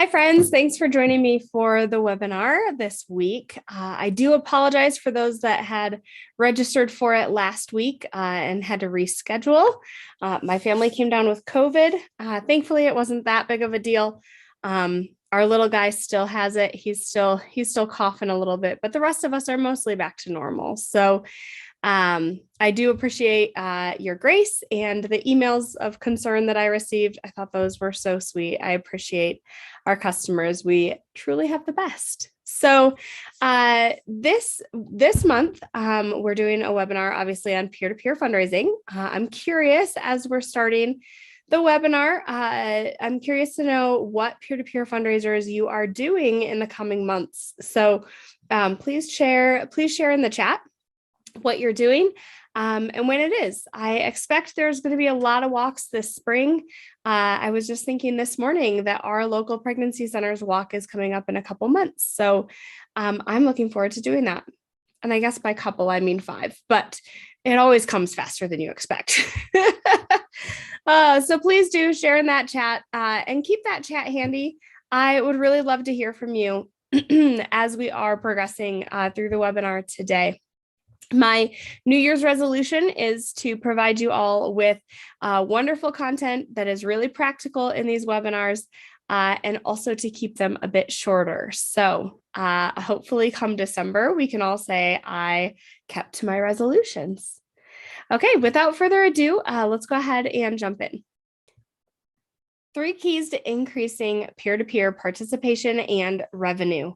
Hi, friends. Thanks for joining me for the webinar this week. I do apologize for those that had registered for it last week and had to reschedule. My family came down with COVID. Thankfully, it wasn't that big of a deal. Our little guy still has it. He's still coughing a little bit, but the rest of us are mostly back to normal. So I do appreciate your grace and the emails of concern that I received. I thought those were so sweet. I appreciate our customers. We truly have the best. So this month, we're doing a webinar, obviously, on peer-to-peer fundraising. I'm curious, as we're starting the webinar, I'm curious to know what peer-to-peer fundraisers you are doing in the coming months. So please share in the chat what you're doing and when it is. I expect there's going to be a lot of walks this spring. I was just thinking this morning that our local pregnancy center's walk is coming up in a couple months. So I'm looking forward to doing that. And I guess by couple, I mean 5, but it always comes faster than you expect. So please do share in that chat and keep that chat handy. I would really love to hear from you as we are progressing through the webinar today. My New Year's resolution is to provide you all with wonderful content that is really practical in these webinars and also to keep them a bit shorter. So hopefully come December, we can all say I kept to my resolutions. Okay, without further ado, let's go ahead and jump in. 3 keys to increasing peer-to-peer participation and revenue.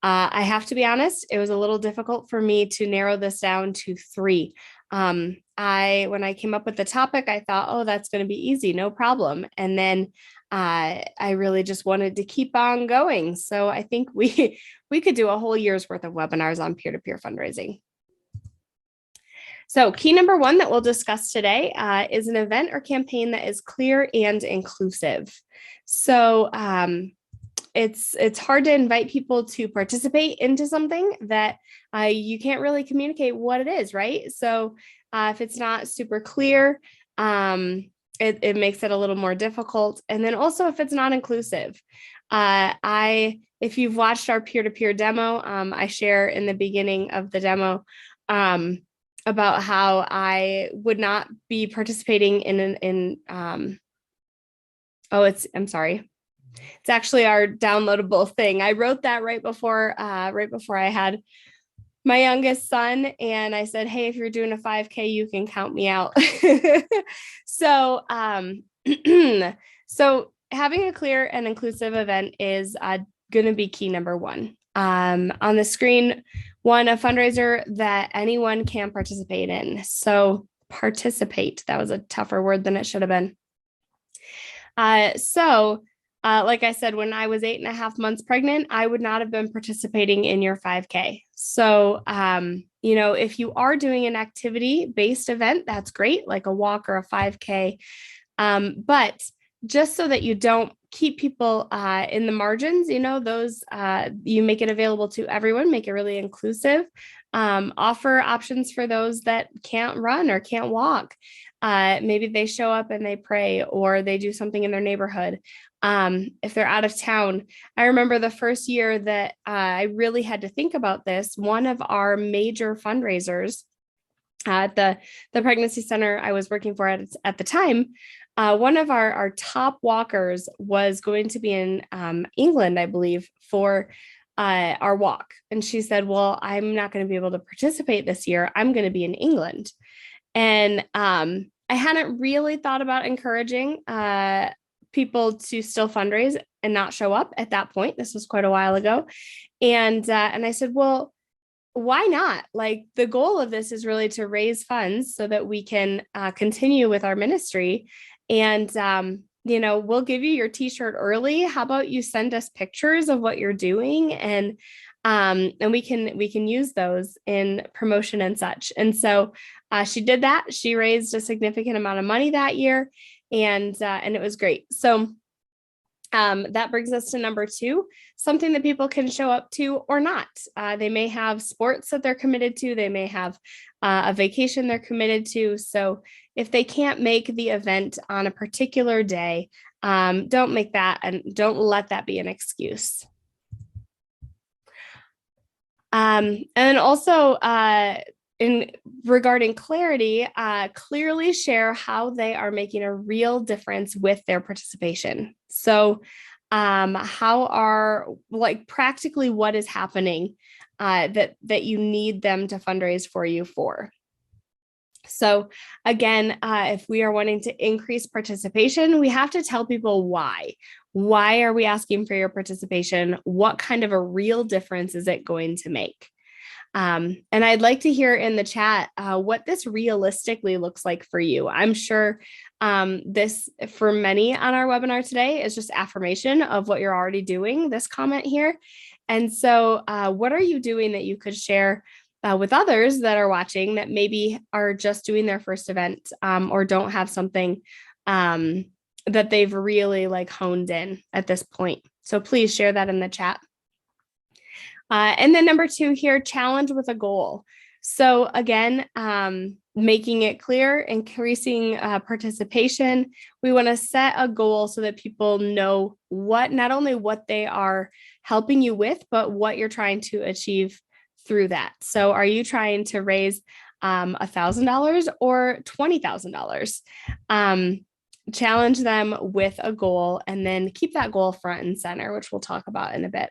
I have to be honest, it was a little difficult for me to narrow this down to 3. When I came up with the topic, I thought, oh, that's going to be easy, no problem. And then I really just wanted to keep on going. So I think we could do a whole year's worth of webinars on peer-to-peer fundraising. So key number 1 that we'll discuss today is an event or campaign that is clear and inclusive. So it's hard to invite people to participate into something that you can't really communicate what it is, right? So if it's not super clear, it makes it a little more difficult. And then also if it's not inclusive, if you've watched our peer-to-peer demo, I share in the beginning of the demo about how I would not be participating I'm sorry. It's actually our downloadable thing. I wrote that right before I had my youngest son, and I said, "Hey, if you're doing a 5K, you can count me out." So, so having a clear and inclusive event is going to be key number 1. On the screen, a fundraiser that anyone can participate in. So participate. That was a tougher word than it should have been. Like I said, when I was 8.5 months pregnant, I would not have been participating in your 5K. So, if you are doing an activity-based event, that's great, like a walk or a 5K. But just so that you don't keep people in the margins, those you make it available to everyone, make it really inclusive. Offer options for those that can't run or can't walk. Maybe they show up and they pray, or they do something in their neighborhood. If they're out of town, I remember the first year that I really had to think about this. One of our major fundraisers at the pregnancy center I was working for at the time, one of our top walkers was going to be in England, I believe, for our walk. And she said, well, I'm not going to be able to participate this year. I'm going to be in England. And I hadn't really thought about encouraging people to still fundraise and not show up at that point. This was quite a while ago. And I said, well, why not? Like, the goal of this is really to raise funds so that we can continue with our ministry. And, we'll give you your t-shirt early. How about you send us pictures of what you're doing? And we can use those in promotion and such. And so she did that. She raised a significant amount of money that year, and it was great. So That brings us to number 2, something that people can show up to or not. They may have sports that they're committed to. They may have a vacation they're committed to. So if they can't make the event on a particular day, don't make that and don't let that be an excuse. And then also in regarding clarity, clearly share how they are making a real difference with their participation. So how are like practically what is happening that you need them to fundraise for you for. So again, if we are wanting to increase participation, we have to tell people why. Why are we asking for your participation? What kind of a real difference is it going to make? And I'd like to hear in the chat what this realistically looks like for you. I'm sure this, for many on our webinar today, is just affirmation of what you're already doing, this comment here. And so what are you doing that you could share with others that are watching that maybe are just doing their first event or don't have something that they've really like honed in at this point? So please share that in the chat. And then number 2 here, challenge with a goal. So again, making it clear, increasing participation. We want to set a goal so that people know what, not only what they are helping you with, but what you're trying to achieve through that. So are you trying to raise $1,000 or $20,000? Challenge them with a goal and then keep that goal front and center, which we'll talk about in a bit.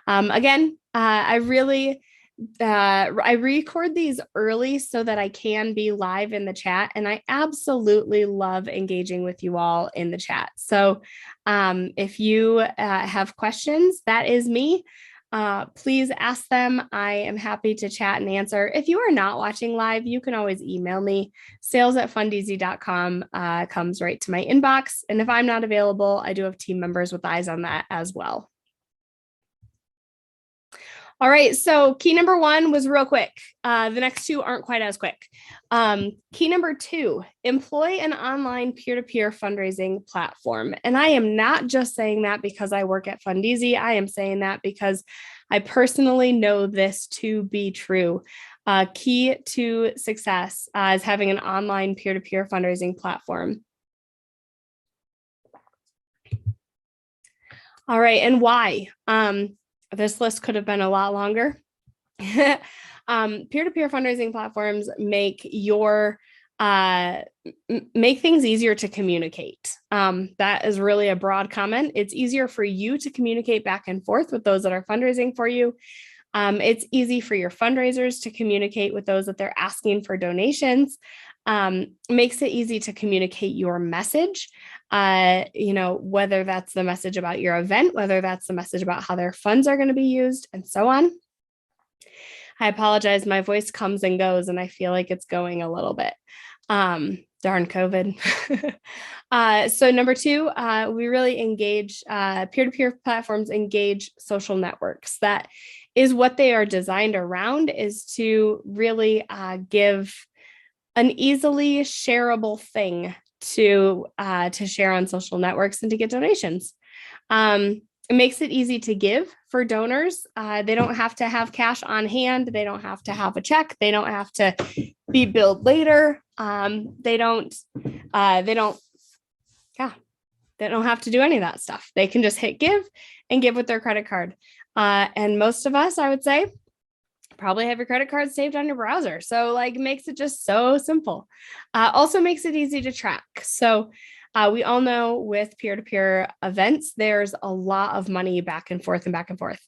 Again, I record these early so that I can be live in the chat, and I absolutely love engaging with you all in the chat. So if you have questions, that is me. Please ask them. I am happy to chat and answer. If you are not watching live, you can always email me. sales@fundeasy.com comes right to my inbox. And if I'm not available, I do have team members with eyes on that as well. All right, so key number 1 was real quick. The next 2 aren't quite as quick. Key number 2, employ an online peer-to-peer fundraising platform. And I am not just saying that because I work at Fundeasy. I am saying that because I personally know this to be true. Key to success is having an online peer-to-peer fundraising platform. All right, and why? This list could have been a lot longer. Peer-to-peer fundraising platforms make things easier to communicate. That is really a broad comment. It's easier for you to communicate back and forth with those that are fundraising for you. It's easy for your fundraisers to communicate with those that they're asking for donations. Makes it easy to communicate your message, whether that's the message about your event, whether that's the message about how their funds are going to be used, and so on. I apologize. My voice comes and goes, and I feel like it's going a little bit. Darn COVID. So number 2, we really engage, peer-to-peer platforms engage social networks. That is what they are designed around, is to really give an easily shareable thing to share on social networks and to get donations. It makes it easy to give for donors. They don't have to have cash on hand. They don't have to have a check. They don't have to be billed later. They don't have to do any of that stuff. They can just hit give and give with their credit card. And most of us, I would say, probably have your credit card saved on your browser. So like makes it just so simple. Also makes it easy to track. So we all know with peer-to-peer events, there's a lot of money back and forth and back and forth.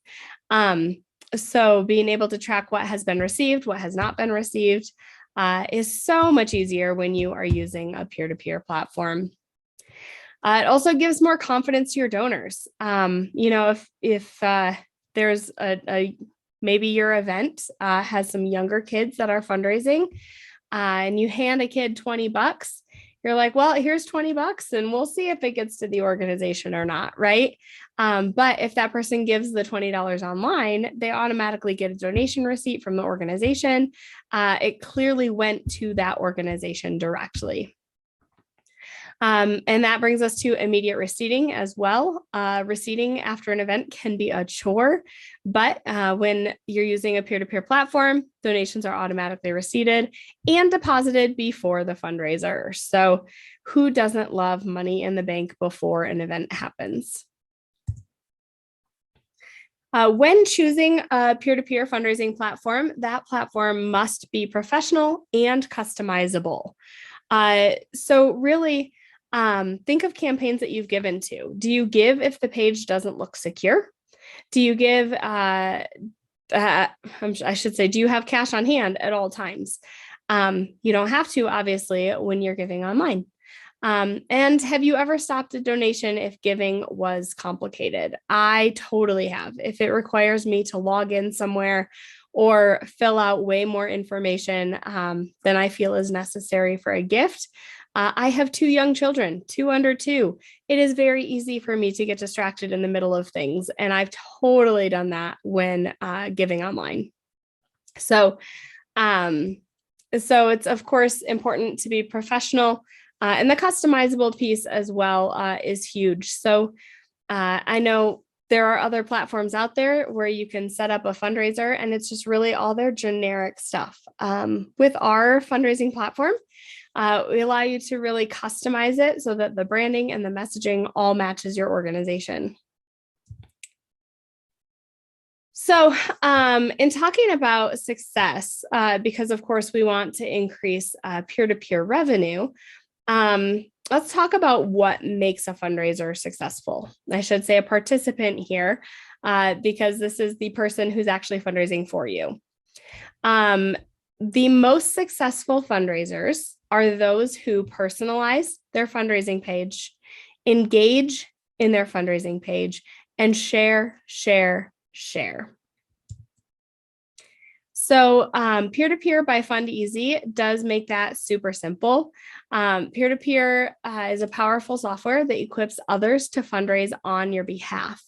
So being able to track what has been received, what has not been received is so much easier when you are using a peer-to-peer platform. It also gives more confidence to your donors. If there's maybe your event has some younger kids that are fundraising and you hand a kid $20, you're like, well, here's $20 and we'll see if it gets to the organization or not, right? But if that person gives the $20 online, they automatically get a donation receipt from the organization. It clearly went to that organization directly. And that brings us to immediate receipting as well. Receipting after an event can be a chore, but when you're using a peer-to-peer platform, donations are automatically receipted and deposited before the fundraiser. So who doesn't love money in the bank before an event happens? When choosing a peer-to-peer fundraising platform, that platform must be professional and customizable. So really, think of campaigns that you've given to. Do you give if the page doesn't look secure? Do you give, I should say, do you have cash on hand at all times? You don't have to, obviously, when you're giving online. And have you ever stopped a donation if giving was complicated? I totally have. If it requires me to log in somewhere or fill out way more information than I feel is necessary for a gift. I have 2 young children, 2 under 2. It is very easy for me to get distracted in the middle of things. And I've totally done that when giving online. So it's, of course, important to be professional. And the customizable piece as well is huge. So I know there are other platforms out there where you can set up a fundraiser and it's just really all their generic stuff. With our fundraising platform, we allow you to really customize it so that the branding and the messaging all matches your organization. So in talking about success, because of course we want to increase peer-to-peer revenue, let's talk about what makes a fundraiser successful. I should say a participant here, because this is the person who's actually fundraising for you. The most successful fundraisers are those who personalize their fundraising page, engage in their fundraising page, and share. So peer-to-peer by FundEasy does make that super simple. Peer-to-peer is a powerful software that equips others to fundraise on your behalf.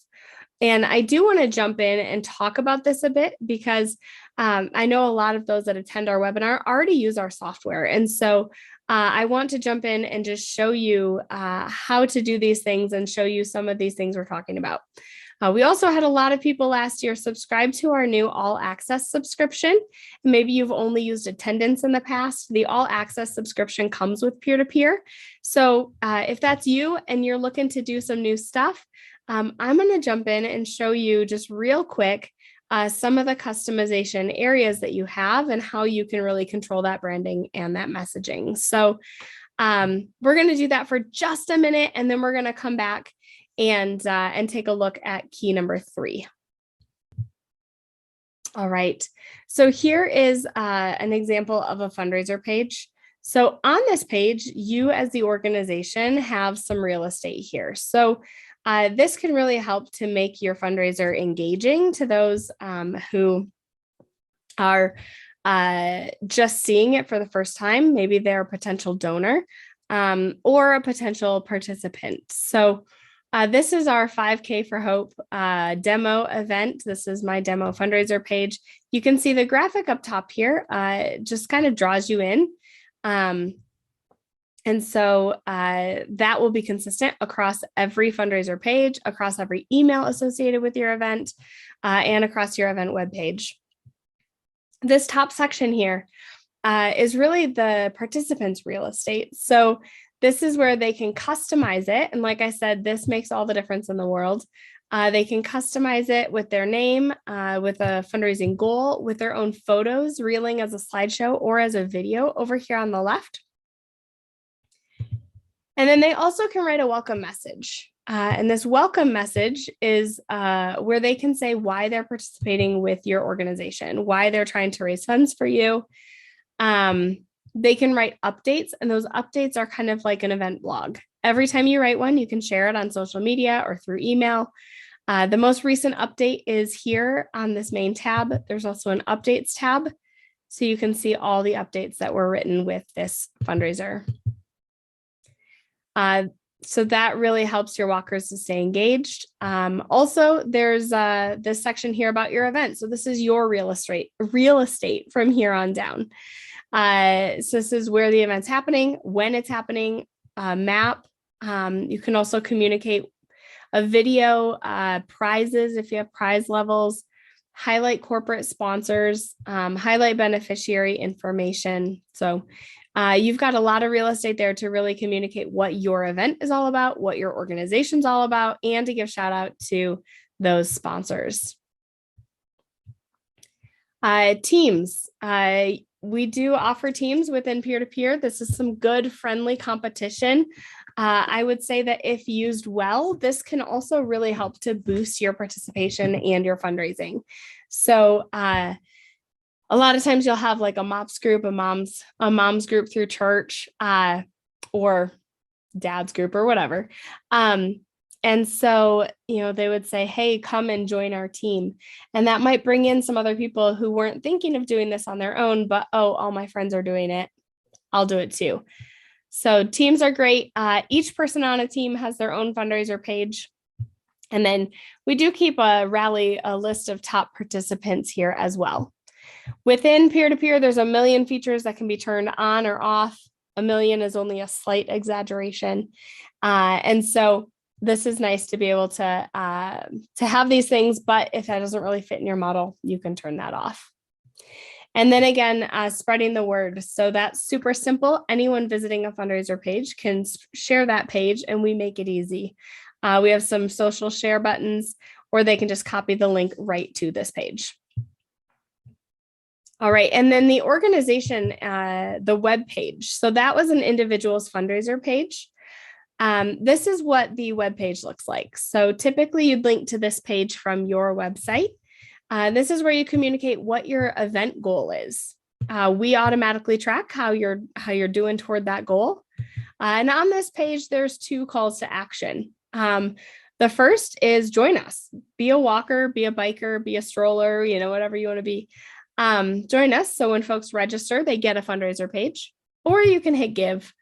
And I do want to jump in and talk about this a bit because I know a lot of those that attend our webinar already use our software. And so I want to jump in and just show you how to do these things and show you some of these things we're talking about. We also had a lot of people last year subscribe to our new All Access subscription. Maybe you've only used attendance in the past. The All Access subscription comes with peer-to-peer. So if that's you and you're looking to do some new stuff, I'm going to jump in and show you just real quick some of the customization areas that you have and how you can really control that branding and that messaging. So we're going to do that for just a minute, and then we're going to come back and take a look at key number 3. All right, so here is an example of a fundraiser page. So on this page, you as the organization have some real estate here. So this can really help to make your fundraiser engaging to those who are just seeing it for the first time. Maybe they're a potential donor or a potential participant. So this is our 5K for Hope demo event. This is my demo fundraiser page. You can see the graphic up top here just kind of draws you in. And so that will be consistent across every fundraiser page, across every email associated with your event, and across your event webpage. This top section here is really the participants' real estate. So this is where they can customize it. And like I said, this makes all the difference in the world. They can customize it with their name, with a fundraising goal, with their own photos, reeling as a slideshow or as a video over here on the left. And then they also can write a welcome message. And this welcome message is where they can say why they're participating with your organization, why they're trying to raise funds for you. They can write updates, and those updates are kind of like an event blog. Every time you write one, you can share it on social media or through email. The most recent update is here on this main tab. There's also an updates tab, so you can see all the updates that were written with this fundraiser. So that really helps your walkers to stay engaged. Also, there's this section here about your event. So this is your real estate from here on down. So this is where the event's happening, when it's happening, map. You can also communicate a video, prizes if you have prize levels, highlight corporate sponsors, highlight beneficiary information. So you've got a lot of real estate there to really communicate what your event is all about, what your organization's all about, and to give shout out to those sponsors. Teams. We do offer teams within peer-to-peer. This is some good, friendly competition. I would say that if used well, this can also really help to boost your participation and your fundraising. So a lot of times you'll have like a MOPS group, a moms group through church, or dad's group or whatever. And so, they would say, hey, come and join our team. And that might bring in some other people who weren't thinking of doing this on their own, but, all my friends are doing it. I'll do it too. So teams are great. Each person on a team has their own fundraiser page. And then we do keep a list of top participants here as well. Within peer-to-peer, there's a million features that can be turned on or off. A million is only a slight exaggeration. And so this is nice to be able to have these things, but if that doesn't really fit in your model, you can turn that off. And then again, spreading the word. So that's super simple. Anyone visiting a fundraiser page can share that page and we make it easy. We have some social share buttons, or they can just copy the link right to this page. All right, and then the organization, the web page. So that was an individual's fundraiser page. This is what the web page looks like. So typically you'd link to this page from your website. This is where you communicate what your event goal is. We automatically track how you're doing toward that goal. And on this page, there's 2 calls to action. The first is join us. Be a walker, be a biker, be a stroller, whatever you want to be. Join us. So when folks register, they get a fundraiser page, or you can hit give.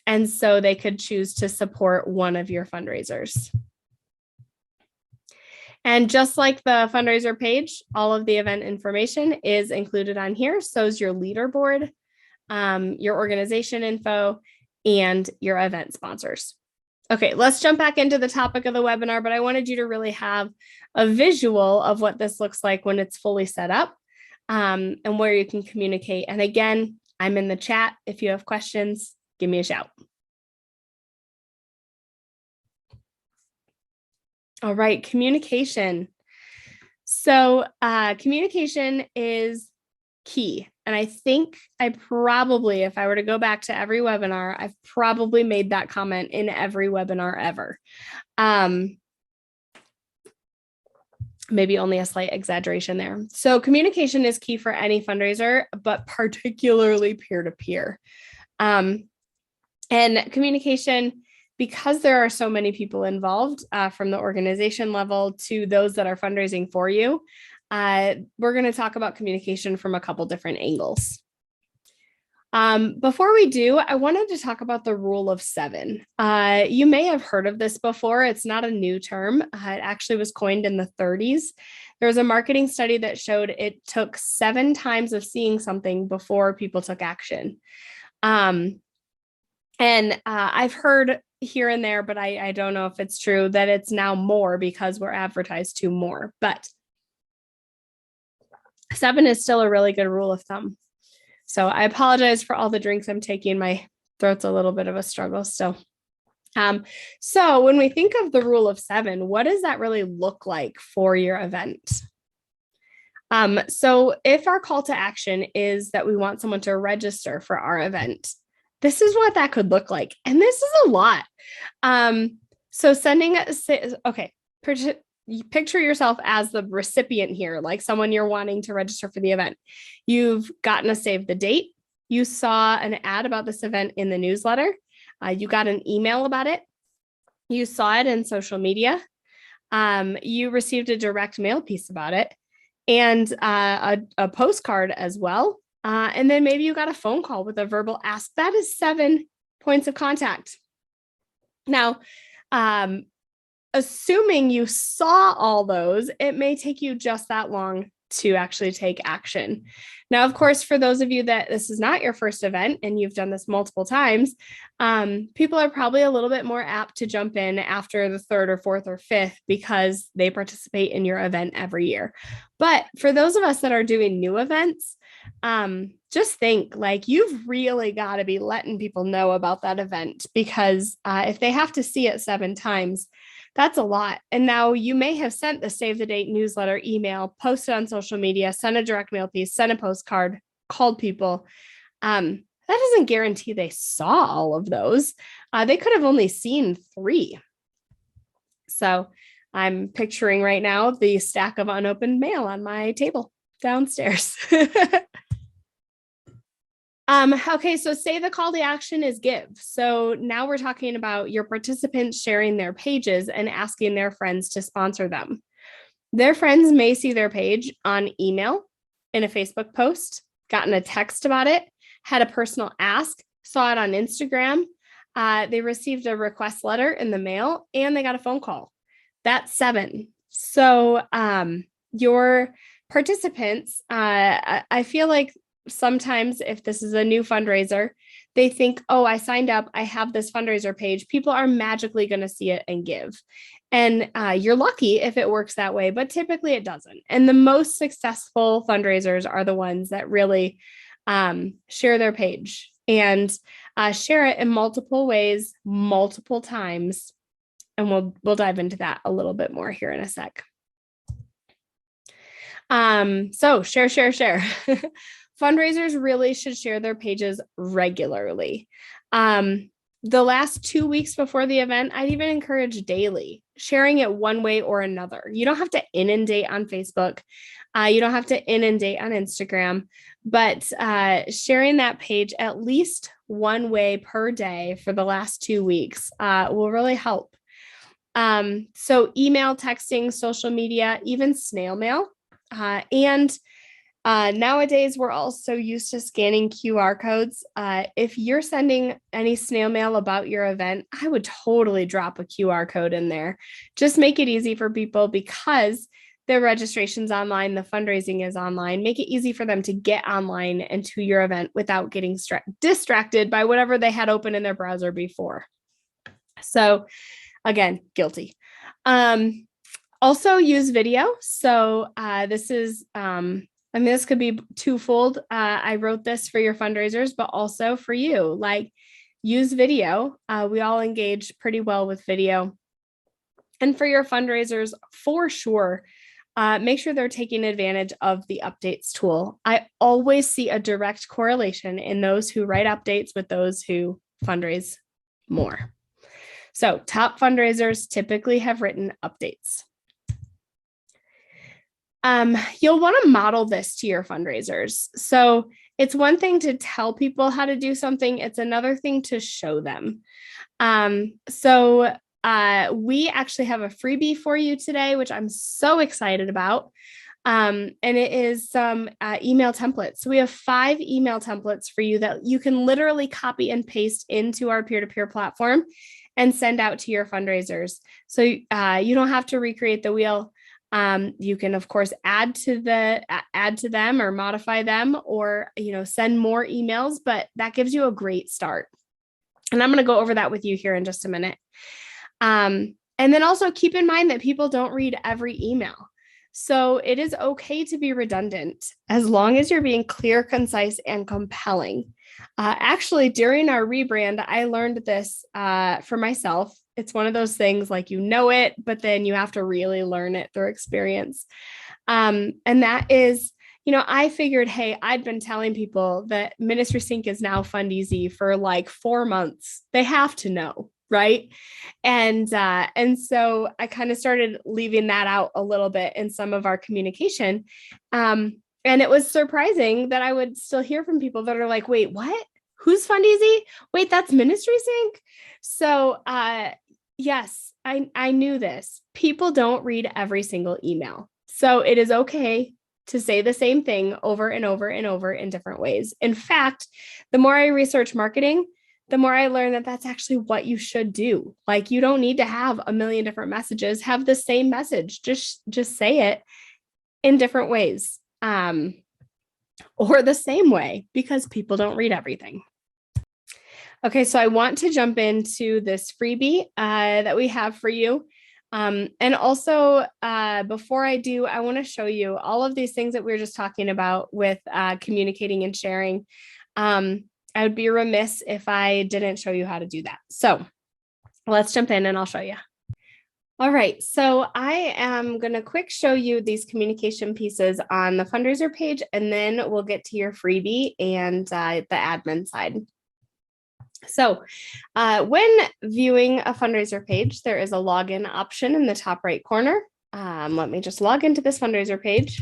And so they could choose to support one of your fundraisers. And just like the fundraiser page, all of the event information is included on here. So is your leaderboard, your organization info, and your event sponsors. Okay, let's jump back into the topic of the webinar, but I wanted you to really have a visual of what this looks like when it's fully set up, and where you can communicate. And again, I'm in the chat. If you have questions, give me a shout. All right, communication. So communication is key. And I think if I were to go back to every webinar, I've probably made that comment in every webinar ever. Maybe only a slight exaggeration there. So communication is key for any fundraiser, but particularly peer-to-peer. And communication, because there are so many people involved, from the organization level to those that are fundraising for you, we're going to talk about communication from a couple different angles. Before we do, I wanted to talk about the rule of 7. You may have heard of this before. It's not a new term. It actually was coined in the 30s. There was a marketing study that showed it took 7 times of seeing something before people took action. And I've heard here and there, but I don't know if it's true, that it's now more because we're advertised to more. But 7 is still a really good rule of thumb. So I apologize for all the drinks I'm taking. My throat's a little bit of a struggle still. So when we think of the rule of 7, what does that really look like for your event? So if our call to action is that we want someone to register for our event, this is what that could look like. And this is a lot. So picture yourself as the recipient here, like someone you're wanting to register for the event. You've gotten a save the date. You saw an ad about this event in the newsletter. You got an email about it. You saw it in social media. You received a direct mail piece about it, and a postcard as well. And then maybe you got a phone call with a verbal ask. That is 7 points of contact. Now, assuming you saw all those, it may take you just that long to actually take action. Now, of course, for those of you that this is not your first event and you've done this multiple times, people are probably a little bit more apt to jump in after the third or fourth or fifth because they participate in your event every year. But for those of us that are doing new events, just think like you've really got to be letting people know about that event, because if they have to see it 7 times, that's a lot. And now you may have sent the save the date newsletter, email, posted on social media, sent a direct mail piece, sent a postcard, called people. That doesn't guarantee they saw all of those. They could have only seen 3. So I'm picturing right now the stack of unopened mail on my table downstairs. Okay, so say the call to action is give. So now we're talking about your participants sharing their pages and asking their friends to sponsor them. Their friends may see their page on email, in a Facebook post, gotten a text about it, had a personal ask, saw it on Instagram. They received a request letter in the mail, and they got a phone call. That's 7. So your participants, I feel like sometimes if this is a new fundraiser, they think, oh, I signed up, I have this fundraiser page. People are magically going to see it and give. And you're lucky if it works that way, but typically it doesn't. And the most successful fundraisers are the ones that really share their page and share it in multiple ways, multiple times. And we'll dive into that a little bit more here in a sec. So share. Fundraisers really should share their pages regularly. The last 2 weeks before the event, I'd even encourage daily, sharing it one way or another. You don't have to inundate on Facebook. You don't have to inundate on Instagram, but sharing that page at least one way per day for the last 2 weeks will really help. So email, texting, social media, even snail mail, and nowadays, we're also used to scanning QR codes. If you're sending any snail mail about your event, I would totally drop a QR code in there. Just make it easy for people, because the registration's online, the fundraising is online. Make it easy for them to get online and to your event without getting distracted by whatever they had open in their browser before. So again, guilty. Also use video. So this is... this could be twofold. I wrote this for your fundraisers, but also for you. Like, use video. We all engage pretty well with video. And for your fundraisers, for sure, make sure they're taking advantage of the updates tool. I always see a direct correlation in those who write updates with those who fundraise more. So top fundraisers typically have written updates. You'll want to model this to your fundraisers. So it's one thing to tell people how to do something. It's another thing to show them. We actually have a freebie for you today, which I'm so excited about. And it is some email templates. So we have 5 email templates for you that you can literally copy and paste into our peer-to-peer platform and send out to your fundraisers. So you don't have to recreate the wheel. You can, of course, add to them or modify them, or, send more emails, but that gives you a great start. And I'm going to go over that with you here in just a minute. And then also keep in mind that people don't read every email. So it is okay to be redundant as long as you're being clear, concise, and compelling. Actually, during our rebrand, I learned this for myself. It's one of those things like it, but then you have to really learn it through experience. And that is, I figured, hey, I'd been telling people that Ministry Sync is now Fundeasy for like 4 months. They have to know, right? And so I kind of started leaving that out a little bit in some of our communication. And it was surprising that I would still hear from people that are like, wait, what? Who's Fundeasy? Wait, that's Ministry Sync? So yes, I knew this. People don't read every single email. So it is okay to say the same thing over and over and over in different ways. In fact, the more I research marketing, the more I learn that that's actually what you should do. Like, you don't need to have a million different messages. Have the same message. Just say it in different ways. or the same way, because people don't read everything. Okay, so I want to jump into this freebie that we have for you. And also, before I do, I want to show you all of these things that we were just talking about with communicating and sharing. I would be remiss if I didn't show you how to do that. So let's jump in and I'll show you. All right, so I am going to quick show you these communication pieces on the fundraiser page, and then we'll get to your freebie and the admin side. So when viewing a fundraiser page, there is a login option in the top right corner. Let me just log into this fundraiser page.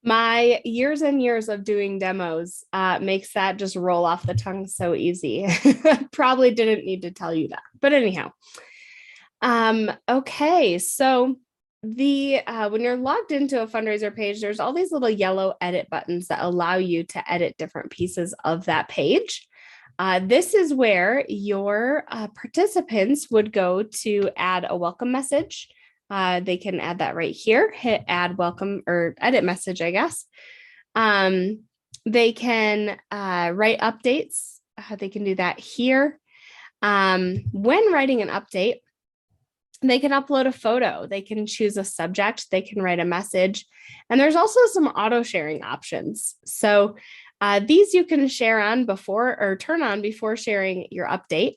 My years and years of doing demos makes that just roll off the tongue so easy. Probably didn't need to tell you that, but anyhow. Okay, so when you're logged into a fundraiser page, there's all these little yellow edit buttons that allow you to edit different pieces of that page. This is where your participants would go to add a welcome message. They can add that right here, hit add welcome or edit message, I guess. They can write updates. They can do that here. When writing an update, they can upload a photo, they can choose a subject, they can write a message, and there's also some auto sharing options. So these you can share on before or turn on before sharing your update.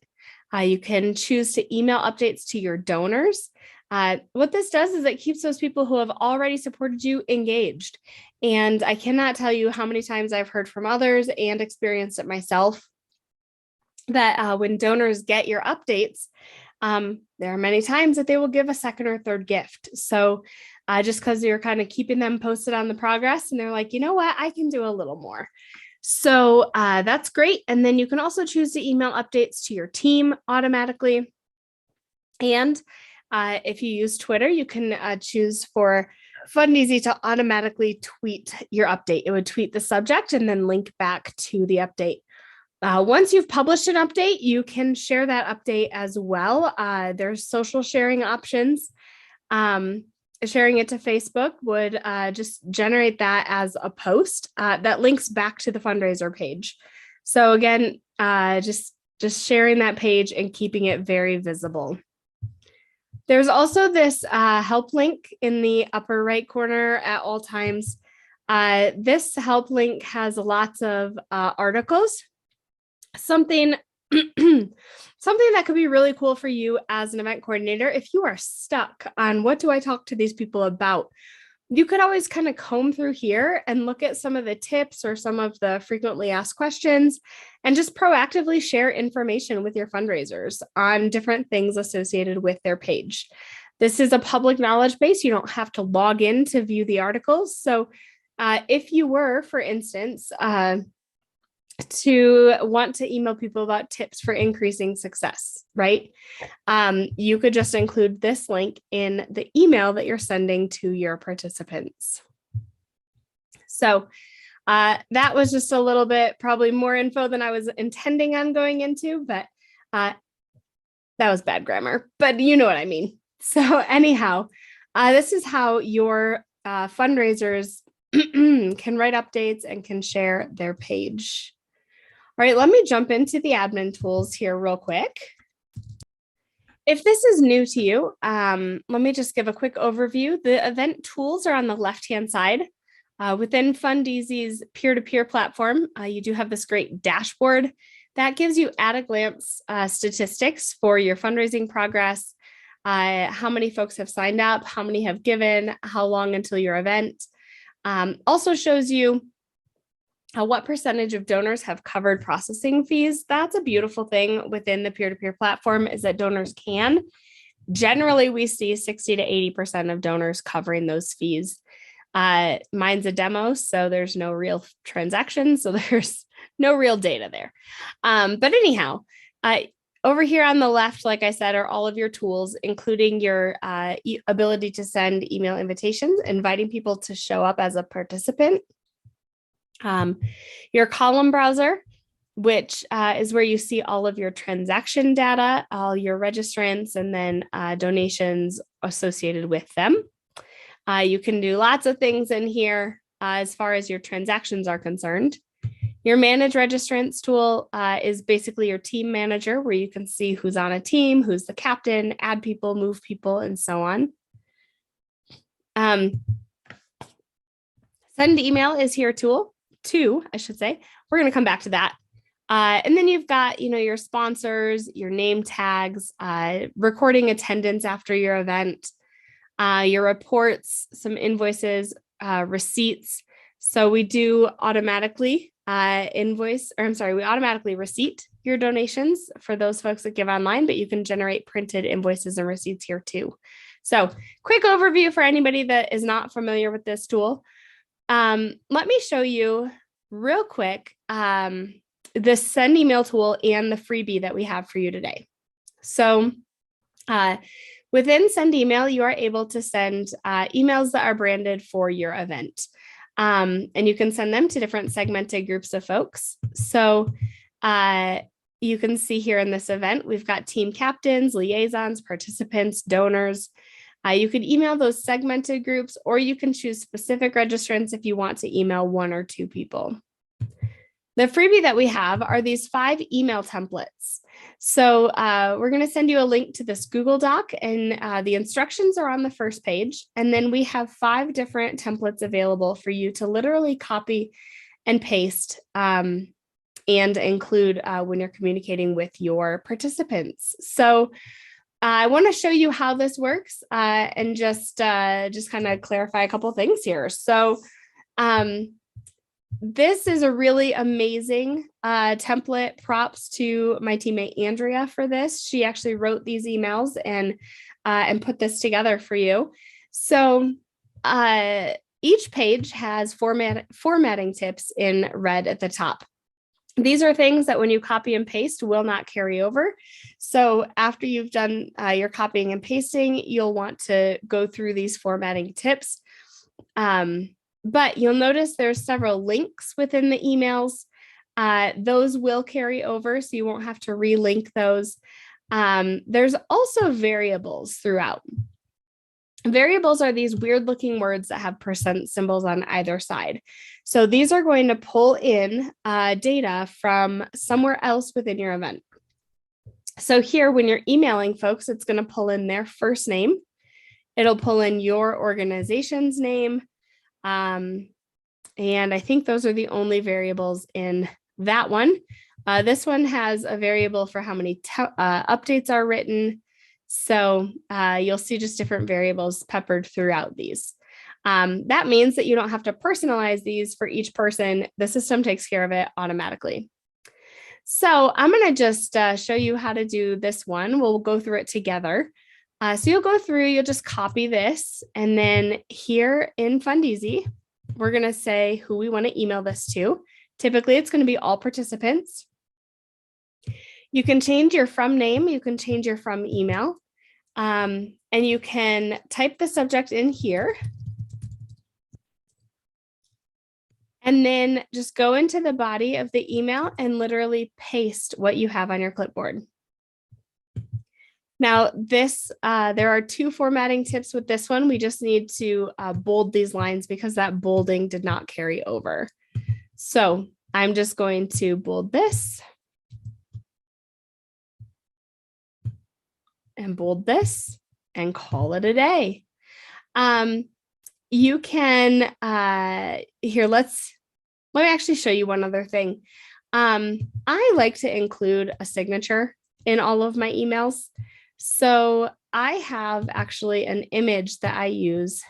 You can choose to email updates to your donors. What this does is it keeps those people who have already supported you engaged. And I cannot tell you how many times I've heard from others and experienced it myself that when donors get your updates, there are many times that they will give a second or third gift. So just because you're kind of keeping them posted on the progress and they're like, you know what, I can do a little more. So that's great. And then you can also choose to email updates to your team automatically. And if you use Twitter, you can choose for Fundeasy to automatically tweet your update. It would tweet the subject and then link back to the update. Once you've published an update, you can share that update as well. There's social sharing options. Sharing it to Facebook would just generate that as a post that links back to the fundraiser page. So again, just sharing that page and keeping it very visible. There's also this help link in the upper right corner at all times. This help link has lots of articles. Something that could be really cool for you as an event coordinator. If you are stuck on what do I talk to these people about, you could always kind of comb through here and look at some of the tips or some of the frequently asked questions and just proactively share information with your fundraisers on different things associated with their page. This is a public knowledge base. You don't have to log in to view the articles. So if you were, for instance, to want to email people about tips for increasing success, right? You could just include this link in the email that you're sending to your participants. So that was just a little bit, probably more info than I was intending on going into, but that was bad grammar, but you know what I mean. So anyhow, this is how your fundraisers can write updates and can share their page. All right, let me jump into the admin tools here real quick. If this is new to you, let me just give a quick overview. The event tools are on the left-hand side. Within Fundeasy's peer-to-peer platform, you do have this great dashboard that gives you at a glance statistics for your fundraising progress, how many folks have signed up, how many have given, how long until your event. Also shows you what percentage of donors have covered processing fees. That's a beautiful thing within the peer-to-peer platform is that donors can. Generally, we see 60 to 80% of donors covering those fees. Mine's a demo, so there's no real transactions, so there's no real data there. But anyhow, over here on the left, like I said, are all of your tools, including your ability to send email invitations, inviting people to show up as a participant. Your column browser, which is where you see all of your transaction data, all your registrants, and then donations associated with them. You can do lots of things in here as far as your transactions are concerned. Your manage registrants tool is basically your team manager, where you can see who's on a team, who's the captain, add people, move people, and so on. Send email is here too, I should say. We're going to come back to that. And then you've got, your sponsors, your name tags, recording attendance after your event, your reports, some invoices, receipts. So we do automatically we automatically receipt your donations for those folks that give online, but you can generate printed invoices and receipts here too. So quick overview for anybody that is not familiar with this tool. Let me show you real quick the send email tool and the freebie that we have for you today. So within send email, you are able to send emails that are branded for your event. And you can send them to different segmented groups of folks. So you can see here in this event, we've got team captains, liaisons, participants, donors. You could email those segmented groups, or you can choose specific registrants if you want to email 1 or 2 people. The freebie that we have are these 5 email templates. So we're going to send you a link to this Google Doc, and the instructions are on the first page. And then we have 5 different templates available for you to literally copy and paste and include when you're communicating with your participants. So I want to show you how this works and just kind of clarify a couple things here. So this is a really amazing template. Props to my teammate Andrea for this. She actually wrote these emails and put this together for you. So each page has formatting tips in red at the top. These are things that when you copy and paste will not carry over. So after you've done your copying and pasting, you'll want to go through these formatting tips. But you'll notice there's several links within the emails. Those will carry over, so you won't have to relink those. There's also variables throughout. Variables are these weird looking words that have percent symbols on either side. So these are going to pull in data from somewhere else within your event. So here, when you're emailing folks, it's going to pull in their first name. It'll pull in your organization's name. And I think those are the only variables in that one. This one has a variable for how many updates are written. So you'll see just different variables peppered throughout these. That means that you don't have to personalize these for each person. The system takes care of it automatically. So I'm going to just show you how to do this one. We'll go through it together. So you'll go through, you'll just copy this. And then here in Fundeasy, we're going to say who we want to email this to. Typically, it's going to be all participants. You can change your from name. You can change your from email. And you can type the subject in here. And then just go into the body of the email and literally paste what you have on your clipboard. Now, this there are 2 formatting tips with this one. We just need to bold these lines because that bolding did not carry over. So I'm just going to bold this and bold this and call it a day. You can, here, let me actually show you one other thing. I like to include a signature in all of my emails. So I have actually an image that I use.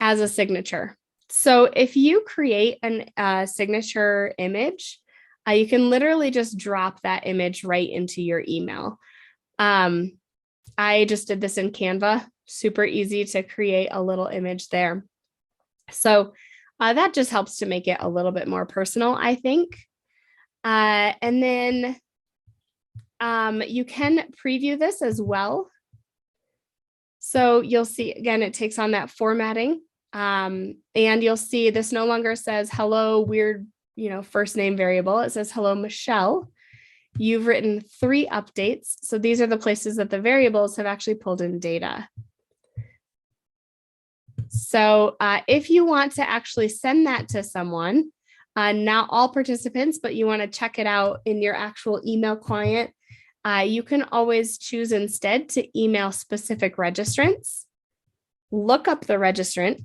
As a signature. So if you create a signature image, you can literally just drop that image right into your email. I just did this in Canva, super easy to create a little image there. So that just helps to make it a little bit more personal, I think. And then you can preview this as well. So you'll see, again, it takes on that formatting. And you'll see this no longer says hello weird, first name variable. It says hello Michelle. You've written 3 updates. So these are the places that the variables have actually pulled in data. So if you want to actually send that to someone, not all participants, but you want to check it out in your actual email client, you can always choose instead to email specific registrants. Look up the registrant.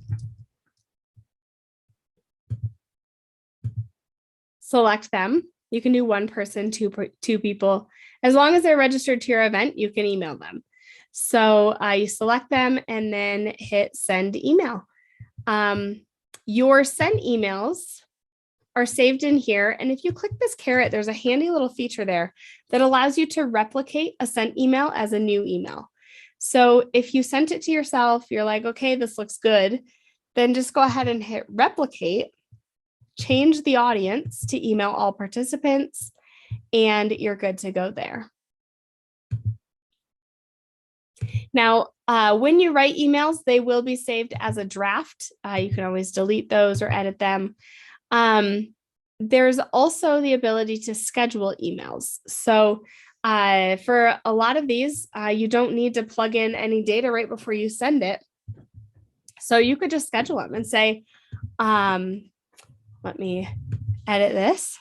Select them. You can do 1 person, 2 people. As long as they're registered to your event, you can email them. So you select them and then hit send email. Your sent emails are saved in here. And if you click this caret, there's a handy little feature there that allows you to replicate a sent email as a new email. So if you sent it to yourself, you're like, okay, this looks good, then just go ahead and hit replicate, change the audience to email all participants, and you're good to go there. Now, when you write emails, they will be saved as a draft. You can always delete those or edit them. There's also the ability to schedule emails. So for a lot of these, you don't need to plug in any data right before you send it. So you could just schedule them and say, let me edit this.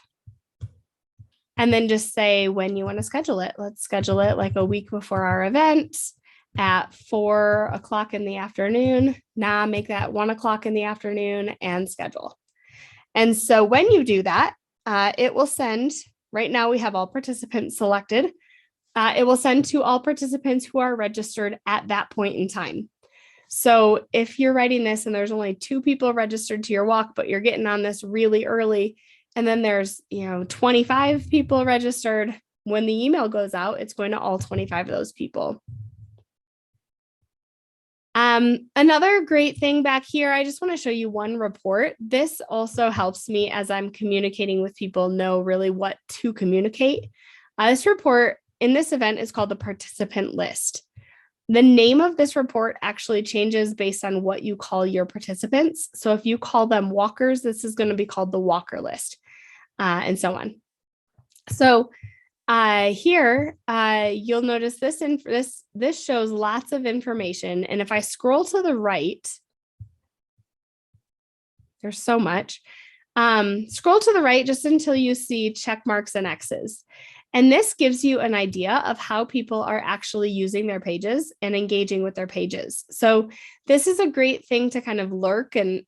And then just say when you want to schedule it. Let's schedule it like a week before our event at 4 o'clock in the afternoon. Now make that 1 o'clock in the afternoon and schedule. And so when you do that, it will send, right now we have all participants selected. It will send to all participants who are registered at that point in time. So if you're writing this and there's only 2 people registered to your walk, but you're getting on this really early, and then there's 25 people registered, when the email goes out, it's going to all 25 of those people. Another great thing back here, I just want to show you one report. This also helps me as I'm communicating with people know really what to communicate. This report in this event is called the participant list. The name of this report actually changes based on what you call your participants. So if you call them walkers, this is going to be called the walker list, and so on. So here, you'll notice this shows lots of information. And if I scroll to the right, there's so much. Scroll to the right just until you see check marks and X's. And this gives you an idea of how people are actually using their pages and engaging with their pages. So this is a great thing to kind of lurk in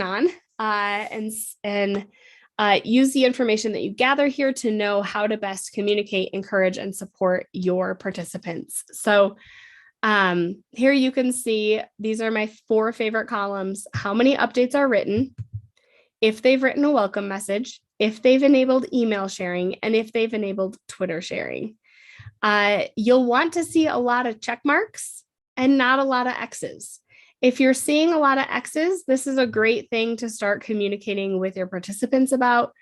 on and use the information that you gather here to know how to best communicate, encourage, and support your participants. So here you can see, these are my 4 favorite columns: how many updates are written, if they've written a welcome message, if they've enabled email sharing, and if they've enabled Twitter sharing. You'll want to see a lot of check marks and not a lot of X's. If you're seeing a lot of X's, this is a great thing to start communicating with your participants about,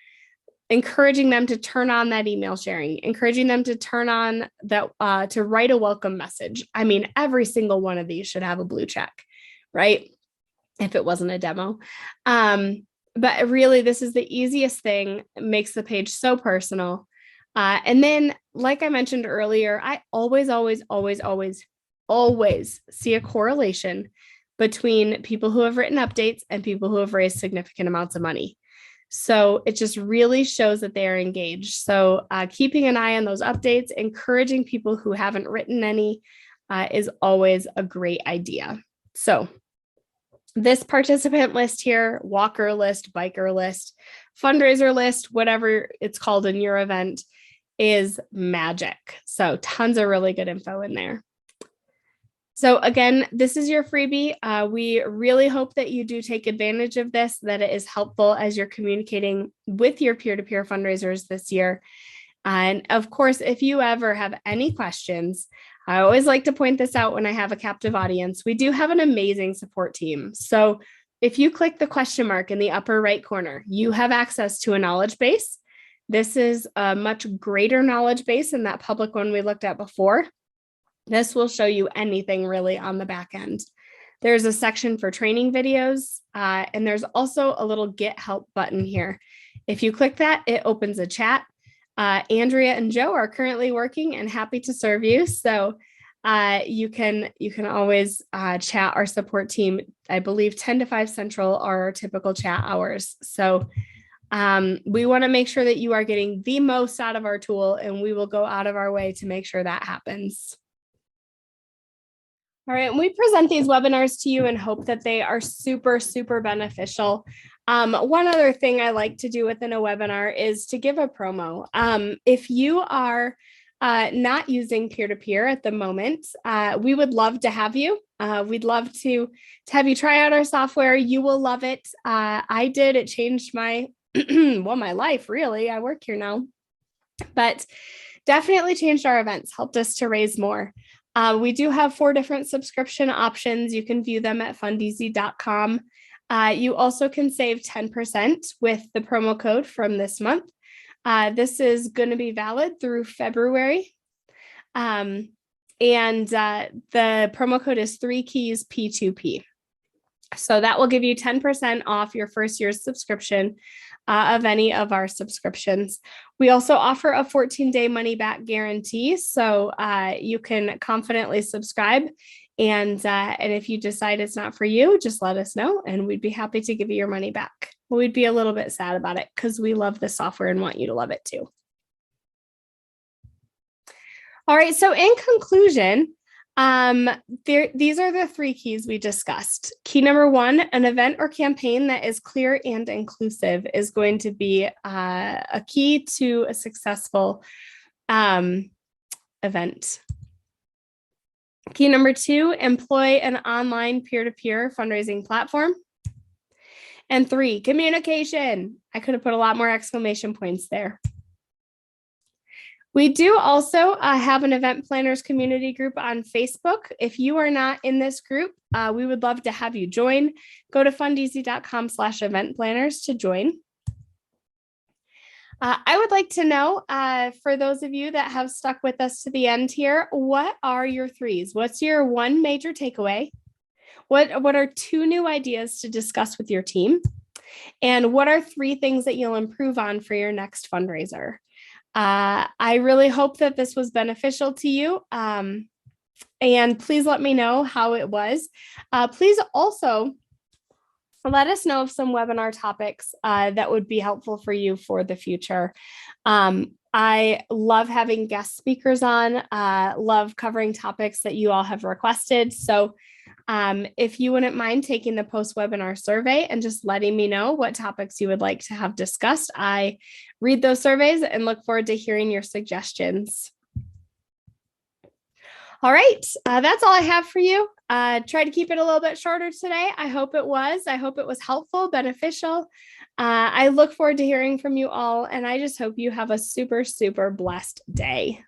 encouraging them to turn on that email sharing, encouraging them to turn on that, to write a welcome message. I mean, every single one of these should have a blue check, right? If it wasn't a demo. But really, this is the easiest thing. It makes the page so personal. And then, like I mentioned earlier, I always see a correlation between people who have written updates and people who have raised significant amounts of money. So it just really shows that they are engaged. So keeping an eye on those updates, encouraging people who haven't written any is always a great idea. So this participant list here, walker list, biker list, fundraiser list, whatever it's called in your event, is magic. So tons of really good info in there. So again, this is your freebie. We really hope that you do take advantage of this, that it is helpful as you're communicating with your peer-to-peer fundraisers this year. And of course, if you ever have any questions, I always like to point this out when I have a captive audience. We do have an amazing support team. So if you click the question mark in the upper right corner, you have access to a knowledge base. This is a much greater knowledge base than that public one we looked at before. This will show you anything really on the back end. There's a section for training videos, and there's also a little Get Help button here. If you click that, it opens a chat. Andrea and Joe are currently working and happy to serve you. So you can always chat our support team. I believe 10 to 5 Central are our typical chat hours. So we want to make sure that you are getting the most out of our tool, and we will go out of our way to make sure that happens. All right, and we present these webinars to you and hope that they are super, super beneficial. One other thing I like to do within a webinar is to give a promo. If you are not using peer-to-peer at the moment, we would love to have you. We'd love to have you try out our software. You will love it. I did. It changed my my life, really. I work here now, but definitely changed our events, helped us to raise more. We do have 4 different subscription options. You can view them at fundeasy.com. You also can save 10% with the promo code from this month. This is going to be valid through February. And the promo code is 3 keys P2P. So that will give you 10% off your first year's subscription of any of our subscriptions. We also offer a 14-day money-back guarantee, so you can confidently subscribe. And if you decide it's not for you, just let us know, and we'd be happy to give you your money back. We'd be a little bit sad about it because we love the software and want you to love it too. All right, so in conclusion, these are the 3 keys we discussed. Key number 1, an event or campaign that is clear and inclusive is going to be a key to a successful event. Key number 2, employ an online peer-to-peer fundraising platform. And 3, communication. I could have put a lot more exclamation points there. We do also have an event planners community group on Facebook. If you are not in this group, we would love to have you join. Go to fundeasy.com/event planners to join. I would like to know, for those of you that have stuck with us to the end here, what are your 3s? What's your 1 major takeaway? What are 2 new ideas to discuss with your team? And what are 3 things that you'll improve on for your next fundraiser? I really hope that this was beneficial to you. And please let me know how it was. Please also let us know of some webinar topics that would be helpful for you for the future. I love having guest speakers on, love covering topics that you all have requested. So if you wouldn't mind taking the post-webinar survey and just letting me know what topics you would like to have discussed, I read those surveys and look forward to hearing your suggestions. All right, that's all I have for you. Try to keep it a little bit shorter today. I hope it was. I hope it was helpful, beneficial. I look forward to hearing from you all, and I just hope you have a super, super blessed day.